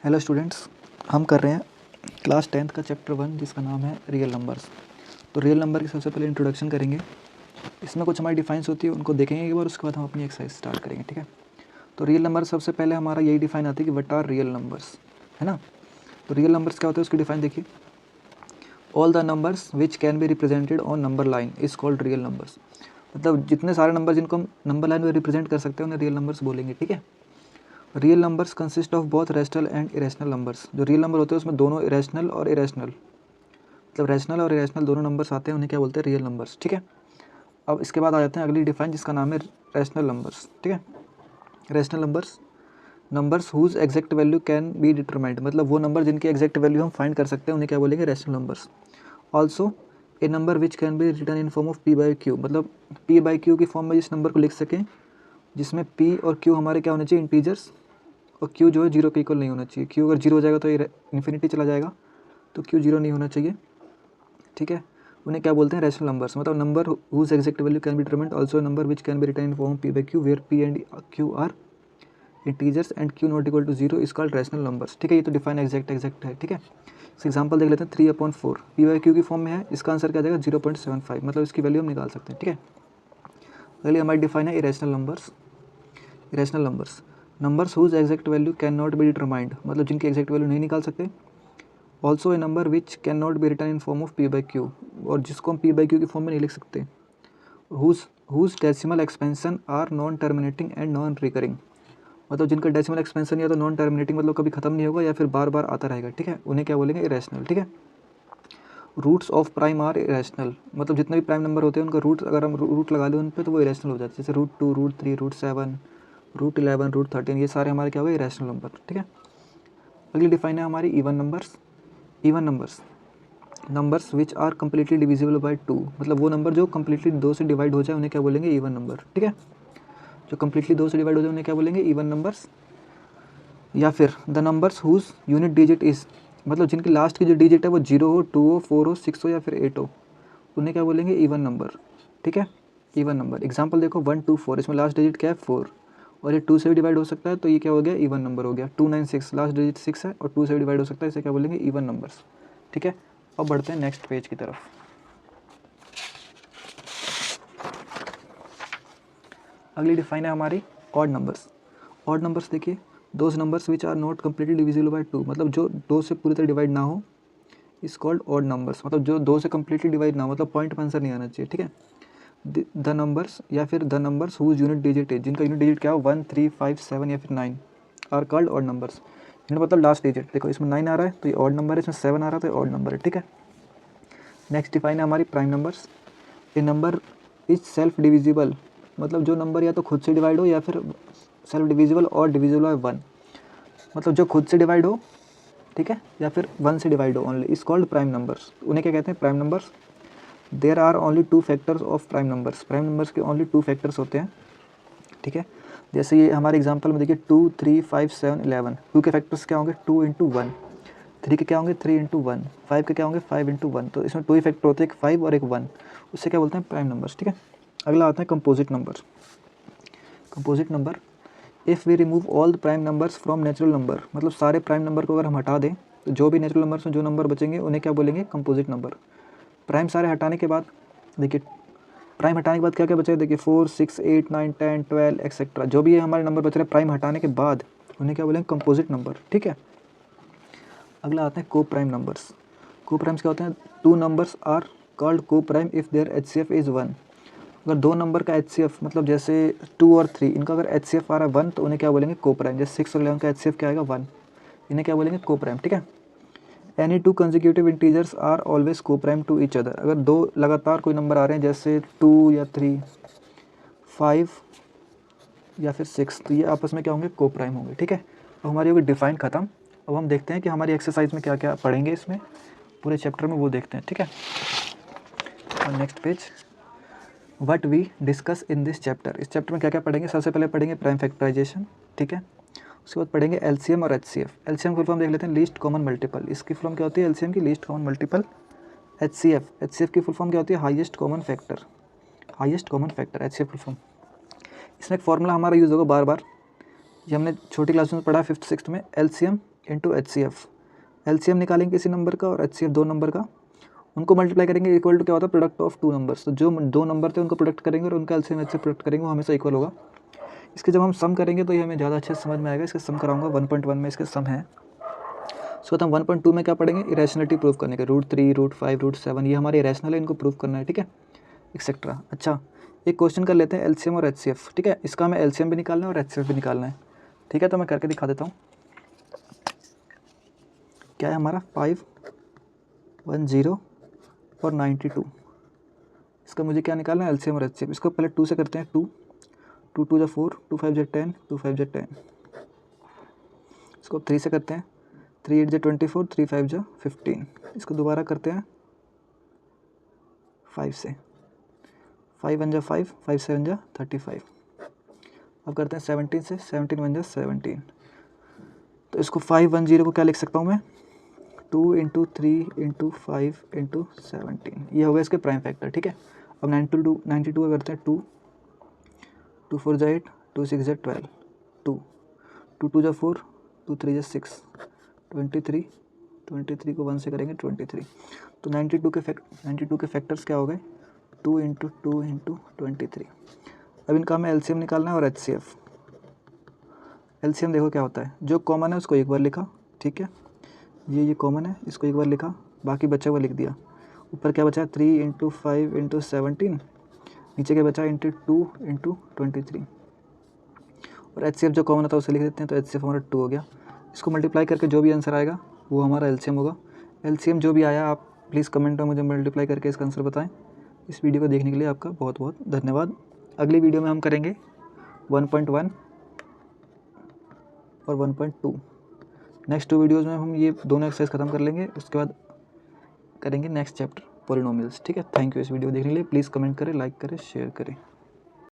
Hello students, हम कर रहे हैं क्लास 10th का चैप्टर 1 जिसका नाम है रियल नंबर्स। तो रियल नंबर की सबसे पहले इंट्रोडक्शन करेंगे। इसमें कुछ हमारी डिफाइंस होती है, उनको देखेंगे एक बार, उसके बाद हम अपनी एक्सरसाइज स्टार्ट करेंगे। ठीक है, तो रियल नंबर सबसे पहले हमारा यही डिफाइन आती है कि व्हाट आर रियल नंबर्स, है ना। तो रियल नंबर्स क्या होता है उसकी डिफाइन देखिए। All the numbers which can be represented on number line is called real numbers. मतलब जितने सारे नंबर जिनको हम नंबर लाइन में रिप्रेजेंट कर सकते हैं उन्हें रियल नंबर्स बोलेंगे। ठीक है, real numbers consist of both rational and irrational numbers. जो रियल नंबर होते हैं उसमें दोनों इरेशनल और इरेशनल, मतलब रैशनल और इरेशनल दोनों नंबर्स आते हैं, उन्हें क्या बोलते हैं, रियल नंबर्स। ठीक है, अब इसके बाद आ जाते हैं अगली डिफाइन जिसका नाम है रैशनल नंबर्स। ठीक है, rational numbers, numbers whose exact value can be determined, मतलब वो नंबर जिनकी एग्जैक्ट वैल्यू हम फाइंड कर सकते हैं उन्हें क्या बोलेंगे, rational numbers. Also a number which can be written in form of p by Q, मतलब पी बाई क्यू की फॉर्म में जिस नंबर को लिख सकें जिसमें पी और क्यू हमारे क्या होने चाहिए, इंटीजर्स, और क्यू जो है जीरो के इक्वल नहीं होना चाहिए। क्यू अगर जीरो हो जाएगा तो ये इन्फिनिटी चला जाएगा, तो क्यू जीरो नहीं होना चाहिए। ठीक है, उन्हें क्या बोलते हैं, रैशनल नंबर्स। मतलब number whose exact value can be determined, also number which can be written in form p by q where p and q are integers and q not equal to zero is called rational numbers. ठीक है, ये तो define exact है। ठीक है, इस example देख लेते हैं। 3/4 पी बाई क्यू की फॉर्म में है, इसका आंसर क्या आ जाएगा, 0.75, मतलब इसकी वैल्यू हम निकाल सकते हैं। ठीक है, अगली हमारी डिफाइन है irrational numbers. Irrational numbers, numbers whose exact value can not be determined, मतलब जिनकी एग्जैक्ट वैल्यू नहीं निकाल सकते। Also a number which can not be written in form of p by q, और जिसको हम पी बाई क्यू की form में नहीं लिख सकते। Whose decimal expansion are non terminating and non recurring, मतलब जिनका डेसिमल एक्सपेंशन या तो नॉन टर्मिनेटिंग मतलब कभी खत्म नहीं होगा या फिर बार बार आता रहेगा। ठीक है, उन्हें क्या बोलेंगे, इरेशनल। ठीक है, roots of prime are irrational, मतलब जितने भी प्राइम नंबर होते हैं उनका रूट अगर हम रूट लगा लें उन पर तो वो इरेशनल हो जाते हैं। जैसे √2, √3, √7, √11, √13, ये सारे हमारे क्या हुए, इरेशनल नंबर। ठीक है, अगली डिफाइन है हमारी even numbers. Even numbers, numbers which are completely divisible by 2, मतलब वो नंबर जो कम्प्लीटली 2 से डिवाइड हो जाए उन्हें क्या बोलेंगे, इवन नंबर। ठीक है, जो कम्प्लीटली 2 से डिवाइड हो जाए उन्हें क्या बोलेंगे, इवन नंबर्स। या फिर the numbers whose unit digit is, मतलब जिनकी लास्ट की जो डिजिट है वो 0 हो, 2 हो, 4 हो, 6 हो या फिर 8 हो, उन्हें क्या बोलेंगे, इवन नंबर। ठीक है, इवन नंबर। एग्जाम्पल देखो 1, 2, 4, इसमें लास्ट डिजिट क्या है, 4, और ये 2 से भी डिवाइड हो सकता है तो ये क्या हो गया, इवन नंबर हो गया। 2, 9, 6, लास्ट डिजिट 6 है और 2 से भी डिवाइड हो सकता है, इसे क्या बोलेंगे, इवन नंबर्स। ठीक है, अब बढ़ते हैं नेक्स्ट पेज की तरफ। अगली डिफाइन है हमारी ऑड नंबर्स। ऑड नंबर्स देखिए, those numbers which are not completely divisible by 2, मतलब जो 2 से पूरी तरह डिवाइड ना हो इज कॉल्ड ऑड नंबर्स, मतलब जो 2 से कम्प्लीटली डिवाइड ना हो, मतलब पॉइंट में आंसर नहीं आना चाहिए। ठीक है, द नंबर्स या फिर the numbers whose unit digit है, जिनका यूनिट डिजिट क्या हो, 1, 3, 5, 7 या फिर 9 are called odd numbers. Unit मतलब लास्ट डिजिट, देखो इसमें 9 आ रहा है तो ये ऑड नंबर है, इसमें 7 आ रहा है तो ये ऑड नंबर है। ठीक है, नेक्स्ट डिफाइन है हमारी prime numbers. A number is self divisible, मतलब जो नंबर या तो खुद से डिवाइड हो या फिर सेल्फ डिविजिबल और डिविजिबल बाय 1, मतलब जो खुद से डिवाइड हो, ठीक है, या फिर 1 से डिवाइड हो only, is called prime numbers. उन्हें क्या कहते हैं, prime numbers. There are only 2 factors of prime numbers, prime numbers के ओनली 2 फैक्टर्स होते हैं। ठीक है, जैसे ये हमारे एग्जांपल में देखिए 2, 3, 5, 7, 11, 2 के फैक्टर्स क्या होंगे, 2 × 1, 3 के क्या होंगे, 3 × 1, 5 के क्या होंगे, 5 × 1, तो इसमें 2 ही फैक्टर होते हैं, एक 5 और एक 1, उससे क्या बोलते हैं, प्राइम नंबर्स। ठीक है, अगला आता है composite number. Composite number, if we remove all the prime numbers from natural number, मतलब सारे प्राइम नंबर को अगर हम हटा दें तो जो भी नेचुरल नंबर्स में जो नंबर बचेंगे उन्हें क्या बोलेंगे, कंपोजिट नंबर। प्राइम सारे हटाने के बाद देखिए, प्राइम हटाने के बाद क्या क्या बचेगा, देखिए 4, 6, 8, 9, 10, 12 एक्सेट्रा, जो भी हमारे नंबर बच रहे हैं प्राइम हटाने के बाद उन्हें क्या बोलेंगे, कंपोजिट नंबर। ठीक है, अगला आते हैं को प्राइम नंबर्स। को प्राइम्स क्या होते हैं, 2 numbers are called coprime if their HCF is 1, अगर 2 नंबर का HCF, मतलब जैसे 2 और 3, इनका अगर HCF आ रहा है 1 तो उन्हें क्या बोलेंगे, को प्राइम। जैसे 6 और 11 का HCF क्या आएगा, 1, इन्हें क्या बोलेंगे, को प्राइम। ठीक है, any 2 consecutive integers are always coprime to each other, अगर 2 लगातार कोई नंबर आ रहे हैं जैसे 2 या 3, 5 या फिर 6, तो ये आपस में क्या होंगे, को प्राइम होंगे। ठीक है, तो हमारी होगी डिफाइन ख़त्म। अब हम देखते हैं कि हमारी एक्सरसाइज में क्या क्या पढ़ेंगे, इसमें पूरे चैप्टर में वो देखते हैं। ठीक है, और next page, what we discuss in this chapter. इस चैप्टर में क्या क्या पढ़ेंगे, सबसे पहले पढ़ेंगे प्राइम फैक्टराइजेशन। ठीक है, उसके बाद पढ़ेंगे एलसीएम और एचसीएफ। एलसीएम की फुल फॉर्म देख लेते हैं, लीस्ट कॉमन मल्टीपल, इसकी फुल फॉर्म क्या होती है, एलसीएम की लीस्ट कॉमन मल्टीपल। एचसीएफ की फुल फॉर्म क्या होती है, highest common factor. Highest common factor HCF full form. इसमें एक फॉर्मूला हमारा यूज़ होगा बार बार, ये हमने छोटी क्लास में पढ़ा 5th 6th में, एलसीएम इंटू HCF। LCM निकालेंगे किसी नंबर का और HCF दो नंबर का, उनको मल्टीप्लाई करेंगे, इक्वल टू क्या होता है प्रोडक्ट ऑफ टू नंबर्स। तो जो दो नंबर थे उनको प्रोडक्ट करेंगे और उनका LCM HCF प्रोडक्ट करेंगे, वो हमेशा इक्वल होगा। इसके जब हम सम करेंगे तो ये हमें ज़्यादा अच्छे से समझ में आएगा। इसके सम कराऊंगा 1.1 में इसके सम है। उसके बाद हम 1.2 में क्या पढ़ेंगे, इरेशनलिटी प्रूव करने के, √3, √5, √7 ये हमारे इरेशनल है, इनको प्रूव करना है, ठीक है, एक्सेट्रा। अच्छा, एक क्वेश्चन कर लेते हैं LCM और HCF, ठीक है, इसका हमें LCM भी निकालना है और HCF भी निकालना है, ठीक है। तो मैं करके दिखा देता हूँ। क्या है हमारा 5, 1, 0 और 92, इसका मुझे क्या निकालना है, LCM और HCF। इसको पहले 2 से करते हैं, 2 2 2 4, 2 5 10, 2 5 10। इसको 3 से करते हैं, 3 8 24, 3 5 15। इसको दोबारा करते हैं 5 से, 5 1 5, 5 7 35। अब करते हैं 17 से, 17 1 17। तो इसको 5 1 0 को क्या लिख सकता हूँ मैं, 2 × 3 × 5 × 17, ये हो गया इसके प्राइम फैक्टर, ठीक है। अब 92 का करते हैं, 2 2 4 8, 2 6 12, 2 2 2 4, 2 3 6, 23 को 1 से करेंगे 23। तो 92 के फैक्टर्स क्या हो गए, 2 × 2 × 23। अब इनका हमें LCM निकालना है और HCF। LCM देखो क्या होता है, जो कॉमन है उसको एक बार लिखा, ठीक है, ये कॉमन है, इसको एक बार लिखा, बाकी बचा हुआ लिख दिया। ऊपर क्या बचा, 3 × 5 × 17, नीचे क्या बचा, ×2 × 23। और HCF जो कॉमन था उसे लिख देते हैं, तो HCF हमारा 2 हो गया। इसको मल्टीप्लाई करके जो भी आंसर आएगा वो हमारा LCM होगा। LCM जो भी आया आप प्लीज़ कमेंट में मुझे मल्टीप्लाई करके इसका आंसर बताएं। इस वीडियो को देखने के लिए आपका बहुत बहुत धन्यवाद। अगली वीडियो में हम करेंगे 1.1 और 1.2। नेक्स्ट 2 वीडियोज़ में हम ये दोनों एक्सरसाइज ख़त्म कर लेंगे, उसके बाद करेंगे नेक्स्ट चैप्टर पॉलिनोमियल्स, ठीक है। थैंक यू इस वीडियो देखने के लिए। प्लीज़ कमेंट करें, लाइक करें, शेयर करें।